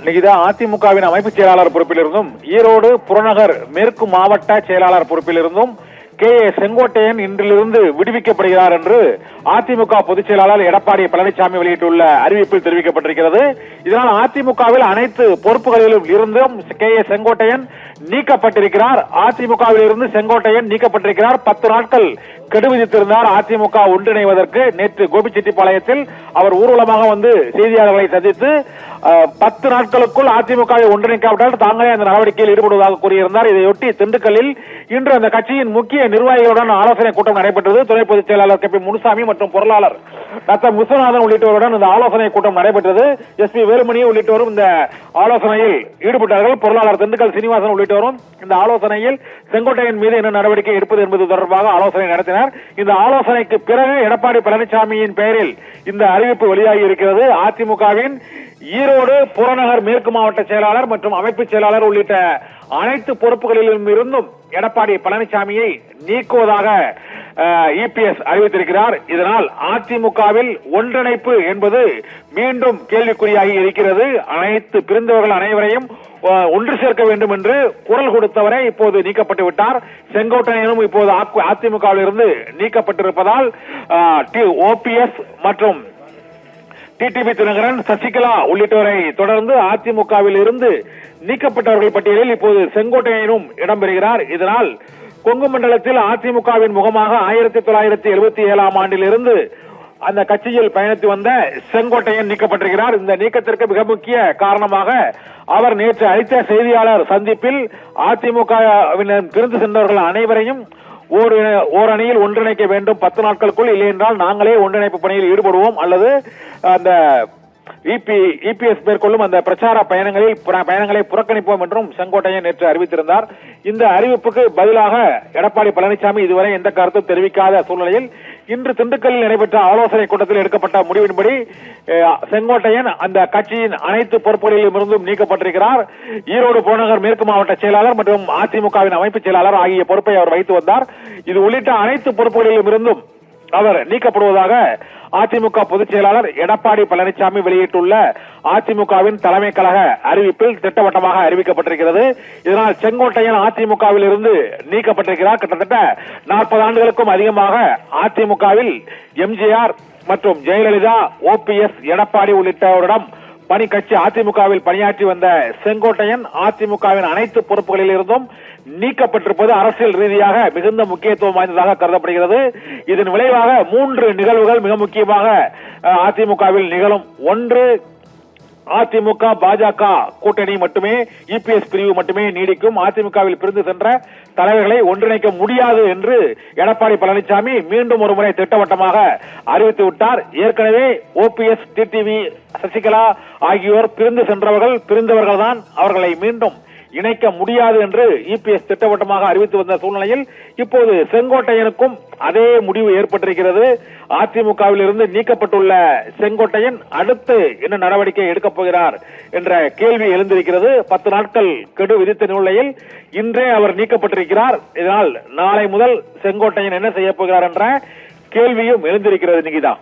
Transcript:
இன்னைக்குதான் அதிமுகவின் அமைப்பு செயலாளர் பொறுப்பிலிருந்தும் ஈரோடு புறநகர் மேற்கு மாவட்ட செயலாளர் பொறுப்பிலிருந்தும் செங்கோட்டையன் இன்றிலிருந்து விடுவிக்கப்படுகிறார் என்று அதிமுக பொதுச் செயலாளர் எடப்பாடி பழனிசாமி வெளியிட்டுள்ள அறிவிப்பில் தெரிவிக்கப்பட்டிருக்கிறது. இதனால் அதிமுகவில் அனைத்து பொறுப்புகளிலும் இருந்தும் செங்கோட்டையன் நீக்கப்பட்டிருக்கிறார். அதிமுகவில் இருந்து செங்கோட்டையன் நீக்கப்பட்டிருக்கிறார். 10 நாட்கள் கெடு விதித்திருந்தார் அதிமுக ஒன்றிணைவதற்கு. நேற்று கோபிச்செட்டிப்பாளையத்தில் அவர் ஊர்வலமாக வந்து செய்தியாளர்களை சந்தித்து 10 நாட்களுக்குள் அதிமுகவை ஒன்றிணைக்காவிட்டால் தாங்களே அந்த நடவடிக்கையில் ஈடுபடுவதாக கூறியிருந்தார். இதையொட்டி திண்டுக்கல்லில் இன்று அந்த கட்சியின் முக்கிய நிர்வாகிகளுடன் ஆலோசனை கூட்டம் நடைபெற்றது. துணை பொதுச் செயலாளர் கே.பி. முனுசாமி மற்றும் பொருளாளர் டாக்டர் விஸ்வநாதன் உள்ளிட்டவருடன் இந்த ஆலோசனை கூட்டம் நடைபெற்றது. எஸ்.பி. வேலுமணி உள்ளிட்டோரும் இந்த ஆலோசனையில் ஈடுபட்டார்கள். பொருளாளர் திண்டுக்கல் சீனிவாசன் உள்ளிட்டோரும் இந்த ஆலோசனையில் செங்கோட்டையன் மீது என்ன நடவடிக்கை எடுப்பது என்பது தொடர்பாக ஆலோசனை நடத்தினார். இந்த ஆலோசனைக்கு பிறகு எடப்பாடி பழனிசாமியின் பெயரில் இந்த அறிவிப்பு வெளியாகி இருக்கிறது. அதிமுகவின் ஈரோடு புறநகர் மேற்கு மாவட்ட செயலாளர் மற்றும் அமைப்பு செயலாளர் உள்ளிட்ட அனைத்து பொறுப்புகளிலும் இருந்தும் எடப்பாடி பழனிசாமியை நீக்குவதாக இபிஎஸ் அறிவித்திருக்கிறார். இதனால் அதிமுகவில் ஒன்றிணைப்பு என்பது மீண்டும் கேள்விக்குறியாகி இருக்கிறது. அனைத்து பிரிந்தவர்கள் அனைவரையும் ஒன்று சேர்க்க வேண்டும் என்று குரல் கொடுத்தவரை இப்போது நீக்கப்பட்டு விட்டார். செங்கோட்டையனும் இப்போது அதிமுகவில் இருந்து நீக்கப்பட்டிருப்பதால் ஓபிஎஸ் மற்றும் டிடிவி தினகரன், சசிகலா உள்ளிட்டவரை தொடர்ந்து அதிமுகவில் இருந்து நீக்கப்பட்டவர்கள் பட்டியலில் இப்போது செங்கோட்டையனும் இடம்பெறுகிறார். இதனால் கொங்கு மண்டலத்தில் அதிமுகவின் முகமாக 1977ஆம் ஆண்டிலிருந்து அந்த கட்சியில் பயணித்து வந்த செங்கோட்டையன் நீக்கப்பட்டிருக்கிறார். இந்த நீக்கத்திற்கு மிக முக்கிய காரணமாக அவர் நேற்று அளித்த செய்தியாளர் சந்திப்பில் அதிமுகவினர் பிரிந்து சென்றவர்கள் அனைவரையும் ஓர் அணியில் ஒன்றிணைக்க வேண்டும் 10 நாட்களுக்குள், இல்லை என்றால் நாங்களே ஒன்றிணைப்பு பணியில் ஈடுபடுவோம் அல்லது அந்த இபிஎஸ் மேற்கொள்ளும் அந்த பிரச்சார பயணங்களை புறக்கணிப்போம் என்றும் செங்கோட்டையன் நேற்று அறிவித்திருந்தார். இந்த அறிவிப்புக்கு பதிலாக எடப்பாடி பழனிசாமி இதுவரை எந்த கருத்தும் தெரிவிக்காத சூழ்நிலையில் இன்று திண்டுக்கல்லில் நடைபெற்ற ஆலோசனை கூட்டத்தில் எடுக்கப்பட்ட முடிவின்படி செங்கோட்டையன் அந்த கட்சியின் அனைத்து பொறுப்புகளிலும் இருந்தும் நீக்கப்பட்டிருக்கிறார். ஈரோடு புறநகர் மேற்கு மாவட்ட செயலாளர் மற்றும் அதிமுகவின் அமைப்பு செயலாளர் ஆகிய பொறுப்பை அவர் வைத்து வந்தார். இது உள்ளிட்ட அனைத்து பொறுப்புகளிலும் இருந்தும் அவர் நீக்கப்படுவதாக அதிமுக பொதுச் செயலாளர் எடப்பாடி பழனிசாமி வெளியிட்டுள்ள அதிமுகவின் தலைமை கழக அறிவிப்பில் திட்டவட்டமாக அறிவிக்கப்பட்டிருக்கிறது. இதனால் செங்கோட்டையன் அதிமுகவில் இருந்து நீக்கப்பட்டிருக்கிறார். கிட்டத்தட்ட 40 ஆண்டுகளுக்கும் அதிகமாக அதிமுகவில் எம்ஜிஆர் மற்றும் ஜெயலலிதா, ஓபிஎஸ், எடப்பாடி உள்ளிட்டவரிடம் கட்சி அதிமுகவில் பணியாற்றி வந்த செங்கோட்டையன் அதிமுகவின் அனைத்து பொறுப்புகளில் இருந்தும் நீக்கப்பட்டிருப்பது அரசியல் ரீதியாக மிகுந்த முக்கியத்துவம் வாய்ந்ததாக கருதப்படுகிறது. இதன் விளைவாக 3 நிகழ்வுகள் மிக முக்கியமாக அதிமுகவில் நிகழும். ஒன்று, அதிமுக பாஜக கூட்டணி மட்டுமே, இபிஎஸ் பிரிவு மட்டுமே நீடிக்கும். அதிமுகவில் பிரிந்து சென்ற தலைவர்களை ஒன்றிணைக்க முடியாது என்று எடப்பாடி பழனிசாமி மீண்டும் ஒருமுறை திட்டவட்டமாக அறிவித்து விட்டார். ஏற்கனவே ஓபிஎஸ், டிடிவி, சசிகலா ஆகியோர் பிரிந்து பிரிந்தவர்கள் தான், அவர்களை மீண்டும் இணைக்க முடியாது என்று இபிஎஸ் திட்டவட்டமாக அறிவித்து வந்த சூழ்நிலையில் இப்போது செங்கோட்டையனுக்கும் அதே முடிவு ஏற்பட்டிருக்கிறது. அதிமுகவில் இருந்து நீக்கப்பட்டுள்ள செங்கோட்டையன் அடுத்து என்ன நடவடிக்கை எடுக்கப் போகிறார் என்ற கேள்வி எழுந்திருக்கிறது. 10 நாட்கள் கெடு விதித்த நிலையில் இன்றே அவர் நீக்கப்பட்டிருக்கிறார். இதனால் நாளை முதல் செங்கோட்டையன் என்ன செய்ய போகிறார் என்ற கேள்வியும் எழுந்திருக்கிறது. நிகிதா.